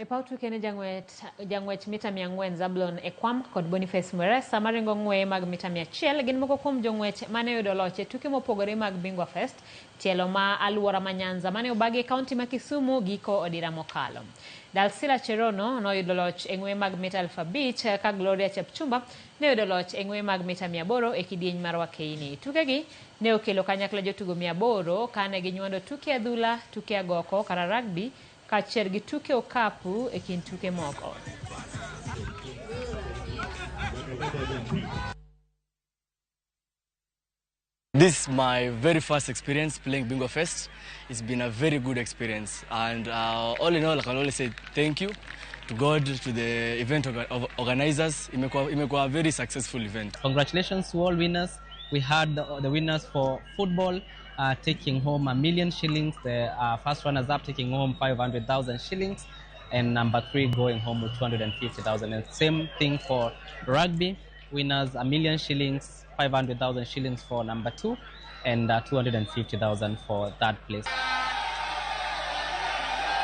Epau Tuke ne jangwech mita 400 Zablon Ekwam kod Boniface Mweresa maringo ng'weye mag mita 100 gin moko kuom jong'wech mane yudo loch e tuke mopogore mag BINGWAFEST tielo ma aluora ma Nyanza mane obagi e kaunti ma Kisumu giko odira mokalo. Dalsila Cherono noyudo loch e ng'weye mag mita 5,000 ka Gloria Chepchumba ne yudo loch e ng'weye mag mita 800 e kidieny mar Wakeini. Tukegi ne okelo kanyakla jotugo 800 kane ginyuando tuke adhula, tuke agoko kara rugby kaachiel gi tuke okapu e kind tuke moko. This is my very first experience playing BINGWAFEST. It's been a very good experience, and all in all, I can only say thank you to God, to the event organizers. Imekuwa a very successful event. Congratulations to all winners. We had the winners for football taking home $1 million shillings. The first runners-up taking home 500,000 shillings, and number 3 going home with 250,000. And same thing for rugby. Winners $1 million shillings, 500,000 shillings for number 2, and 250,000 for third place.